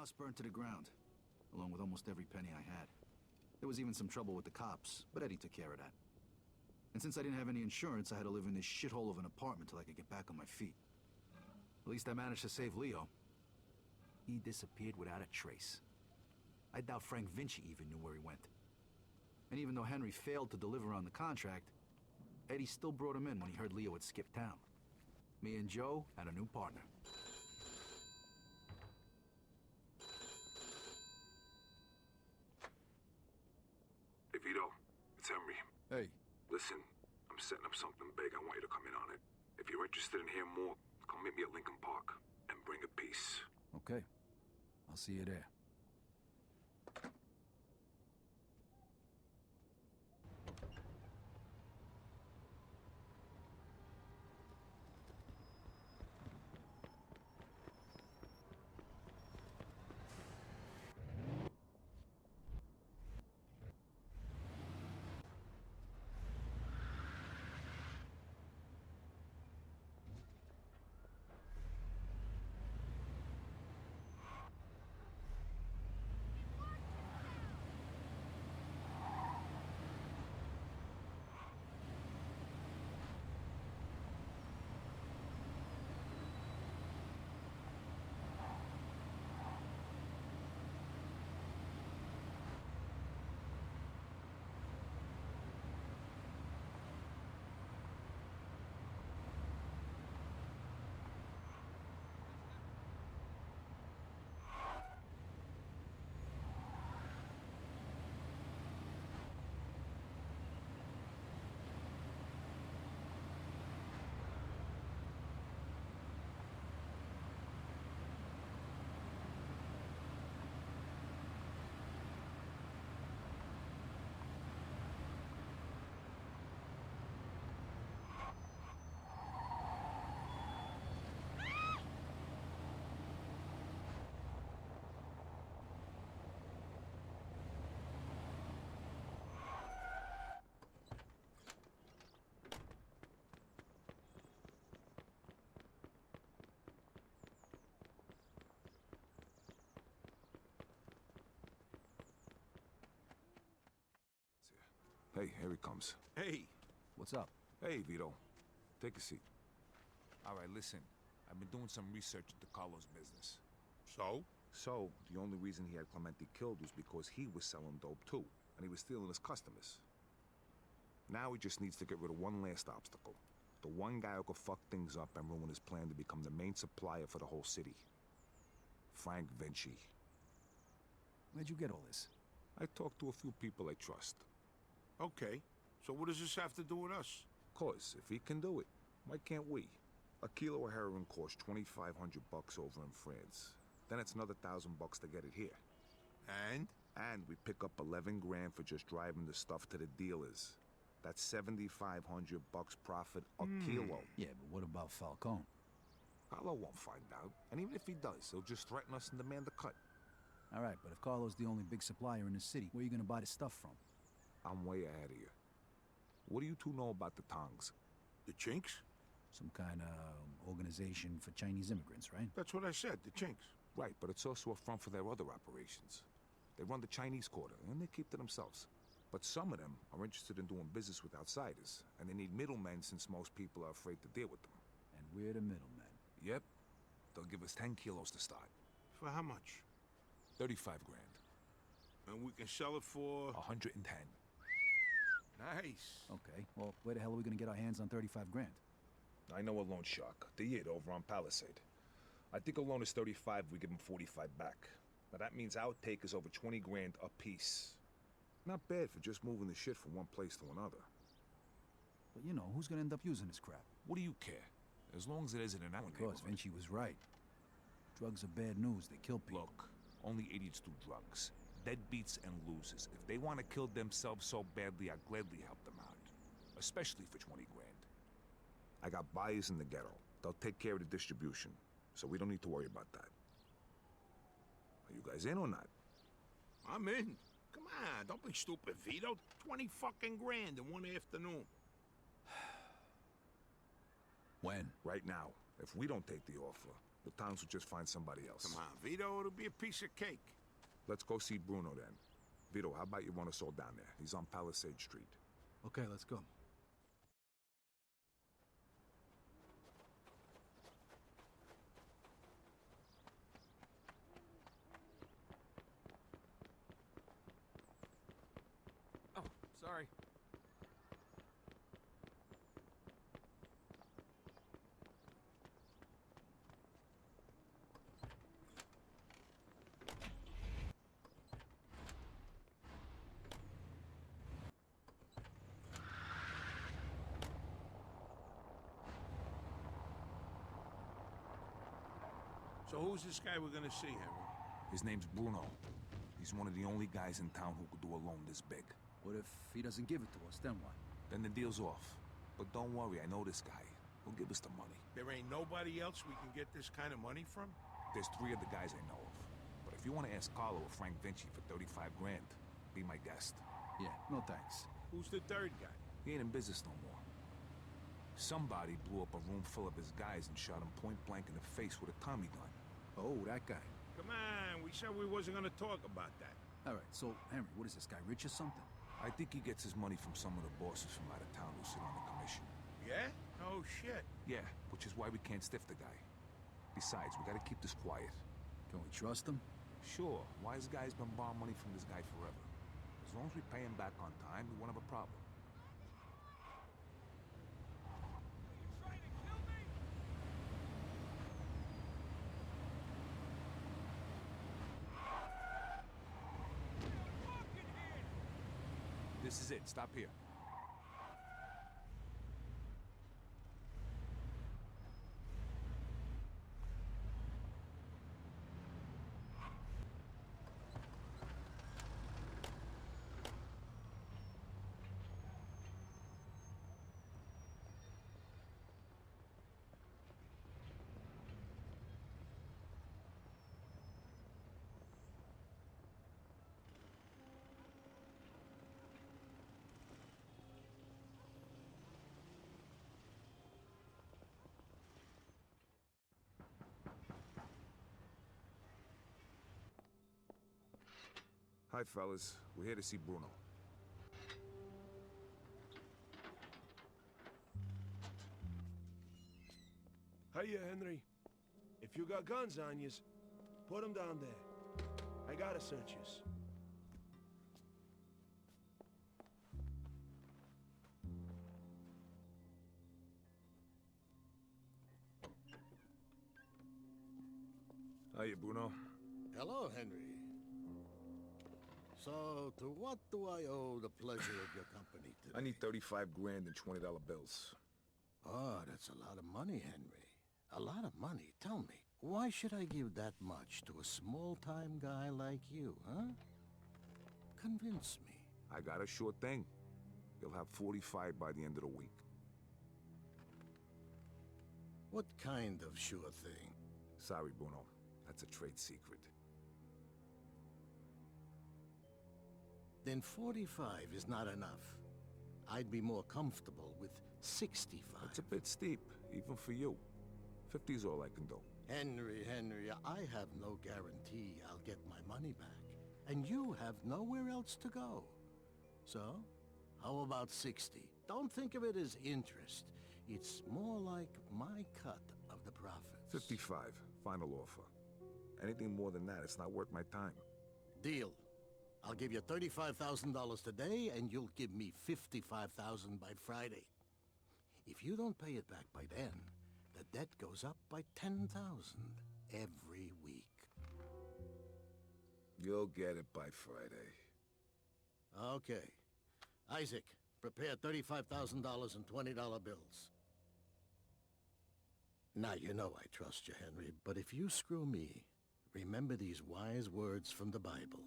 house burned to the ground, along with almost every penny I had. There was even some trouble with the cops, but Eddie took care of that. And since I didn't have any insurance, I had to live in this shithole of an apartment till I could get back on my feet. At least I managed to save Leo. He disappeared without a trace. I doubt Frank Vinci even knew where he went. And even though Henry failed to deliver on the contract, Eddie still brought him in when he heard Leo had skipped town. Me and Joe had a new partner. Hey, Vito. It's Henry. Hey. Listen, I'm setting up something big. I want you to come in on it. If you're interested in hearing more, come meet me at Lincoln Park and bring a piece. Okay. I'll see you there. Hey, here he comes. Hey! What's up? Hey, Vito. Take a seat. All right, listen. I've been doing some research into Carlos' business. So? So, the only reason he had Clemente killed was because he was selling dope too, and he was stealing his customers. Now he just needs to get rid of one last obstacle. The one guy who could fuck things up and ruin his plan to become the main supplier for the whole city. Frank Vinci. Where'd you get all this? I talked to a few people I trust. Okay, so what does this have to do with us? 'Cause if he can do it, why can't we? A kilo of heroin costs $2,500 over in France. Then it's another $1,000 to get it here. And? And we pick up 11 grand for just driving the stuff to the dealers. That's $7,500 profit a kilo. Yeah, but what about Falcone? Carlo won't find out. And even if he does, he'll just threaten us and demand a cut. All right, but if Carlo's the only big supplier in the city, where are you gonna buy the stuff from? I'm way ahead of you. What do you two know about the Tongs? The Chinks? Some kind of organization for Chinese immigrants, right? That's what I said, the Chinks. Right, but it's also a front for their other operations. They run the Chinese quarter, and they keep to themselves. But some of them are interested in doing business with outsiders, and they need middlemen since most people are afraid to deal with them. And we're the middlemen. Yep. They'll give us 10 kilos to start. For how much? 35 grand. And we can sell it for... 110. Nice. Okay, well, where the hell are we gonna get our hands on 35 grand? I know a loan shark. The Yid over on Palisade. I think a loan is 35, we give him 45 back. Now that means our take is over 20 grand a piece. Not bad for just moving the shit from one place to another. But you know, who's gonna end up using this crap? What do you care? As long as it isn't in our Because neighborhood. Vinci was right. Drugs are bad news, they kill people. Look, only idiots do drugs. Deadbeats and losers. If they want to kill themselves so badly, I'd gladly help them out. Especially for 20 grand. I got buyers in the ghetto. They'll take care of the distribution, so we don't need to worry about that. Are you guys in or not? I'm in. Come on, don't be stupid, Vito. 20 fucking grand in one afternoon. When? Right now. If we don't take the offer, The towns will just find somebody else. Come on, Vito, it'll be a piece of cake. Let's go see Bruno then. Vito, how about you run us all down there? He's on Palisade Street. Okay, let's go. Oh, sorry. So who's this guy we're gonna see, Henry? His name's Bruno. He's one of the only guys in town who could do a loan this big. What if he doesn't give it to us, then what? Then the deal's off. But don't worry, I know this guy. He'll give us the money. There ain't nobody else we can get this kind of money from? There's 3 other guys I know of. But if you want to ask Carlo or Frank Vinci for 35 grand, be my guest. Yeah, no thanks. Who's the third guy? He ain't in business no more. Somebody blew up a room full of his guys and shot him point blank in the face with a Tommy gun. Oh, that guy. Come on, we said we wasn't gonna talk about that. All right, so, Henry, what is this guy, rich or something? I think he gets his money from some of the bosses from out of town who sit on the commission. Yeah? Oh, shit. Yeah, which is why we can't stiff the guy. Besides, we gotta keep this quiet. Can we trust him? Sure, wise guy's been borrowing money from this guy forever. As long as we pay him back on time, we won't have a problem. This is it. Stop here. Hi, fellas. We're here to see Bruno. Hiya, Henry. If you got guns on yous, put 'em down there. I gotta search yous. Hiya, Bruno. Hello, Henry. So, to what do I owe the pleasure of your company today? I need 35 grand in $20 bills. Oh, that's a lot of money, Henry. A lot of money. Tell me, why should I give that much to a small-time guy like you, huh? Convince me. I got a sure thing. You'll have 45 by the end of the week. What kind of sure thing? Sorry, Bruno. That's a trade secret. Then 45 is not enough. I'd be more comfortable with 65. It's a bit steep, even for you. 50's all I can do. Henry, I have no guarantee I'll get my money back. And you have nowhere else to go. So, how about 60? Don't think of it as interest. It's more like my cut of the profits. 55, final offer. Anything more than that, it's not worth my time. Deal. I'll give you $35,000 today, and you'll give me $55,000 by Friday. If you don't pay it back by then, the debt goes up by $10,000 every week. You'll get it by Friday. Okay. Isaac, prepare $35,000 in $20 bills. Now, you know I trust you, Henry, but if you screw me, remember these wise words from the Bible.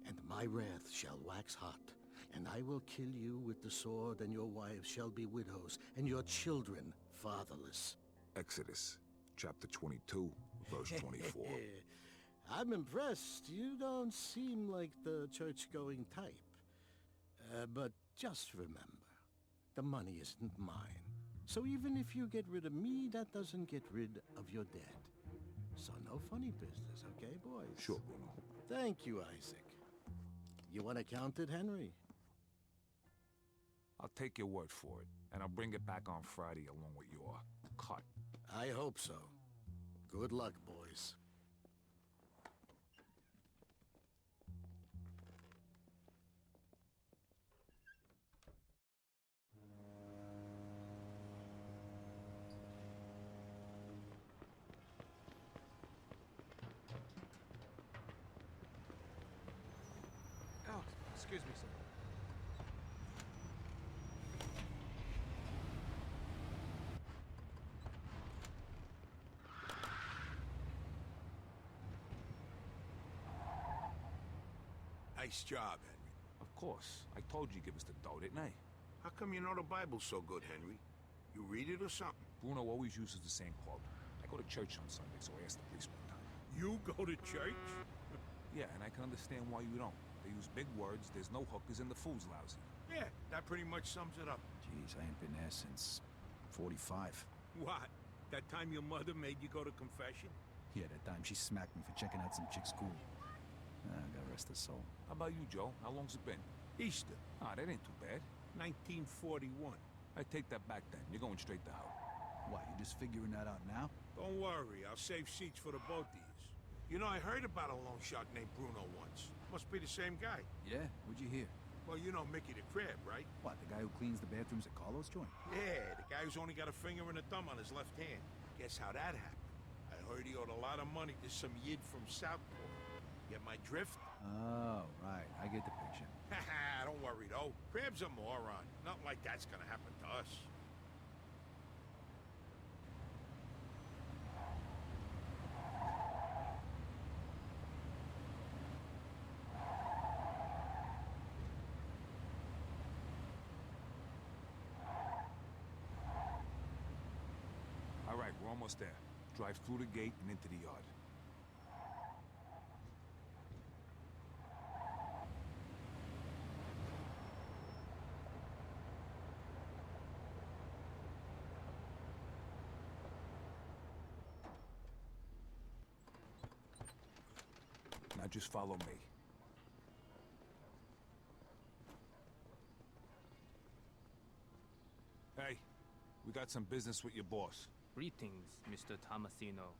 And my wrath shall wax hot, and I will kill you with the sword, and your wives shall be widows, and your children fatherless. Exodus, chapter 22, verse 24. I'm impressed. You don't seem like the church-going type. But just remember, the money isn't mine. So even if you get rid of me, that doesn't get rid of your debt. So no funny business, okay, boys? Sure, Bruno. Thank you, Isaac. You want to count it, Henry? I'll take your word for it, and I'll bring it back on Friday along with your cut. I hope so. Good luck, boys. Oh, excuse me, sir. Nice job, Henry. Of course. I told you give us the dough, didn't I? How come you know the Bible so good, Henry? You read it or something? Bruno always uses the same quote. I go to church on Sunday, so I asked the priest one time. You go to church? Yeah, and I can understand why you don't. They use big words, there's no hookers, and the food's lousy. Yeah, that pretty much sums it up. Jeez, I ain't been there since 45. What? That time your mother made you go to confession? Yeah, that time she smacked me for checking out some chick's school. God rest her soul. How about you, Joe? How long's it been? Easter, Ah, that ain't too bad. 1941. I take that back then. You're going straight to hell. What, you just figuring that out now? Don't worry, I'll save seats for the both of yous. You know, I heard about a loan shark named Bruno once. Must be the same guy. Yeah? What'd you hear? Well, you know Mickey the Crab, right? What, the guy who cleans the bathrooms at Carlos' joint? Yeah, the guy who's only got a finger and a thumb on his left hand. Guess how that happened? I heard he owed a lot of money to some yid from Southport. Get my drift? Oh, right. I get the picture. Haha, don't worry though. Crab's a moron. Nothing like that's gonna happen to us. All right, we're almost there. Drive through the gate and into the yard. Now just follow me. Hey, we got some business with your boss. Greetings, Mr. Tomasino.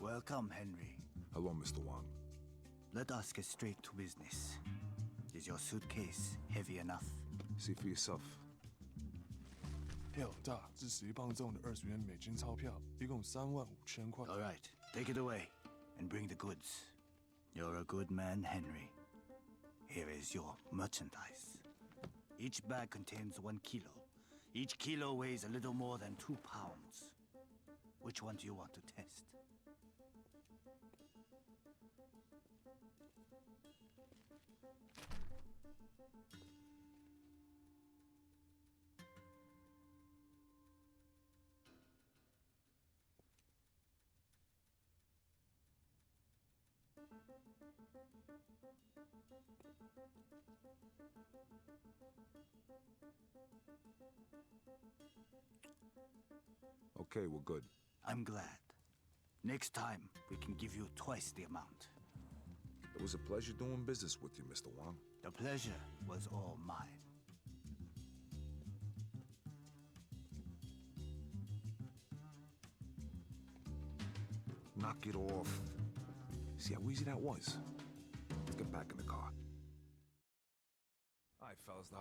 Welcome, Henry. Hello, Mr. Wang. Let us get straight to business. Is your suitcase heavy enough? See for yourself. 票大，是11磅重的20元美金钞票，一共35000块。 All right, take it away and bring the goods. You're a good man, Henry. Here is your merchandise. Each bag contains 1 kilo. Each kilo weighs a little more than 2 pounds. Which one do you want to test? Okay, we're good. I'm glad. Next time, we can give you twice the amount. It was a pleasure doing business with you, Mr. Wang. The pleasure was all mine. knock it off. See how easy that was? Let's get back in the car. All right, fellas, the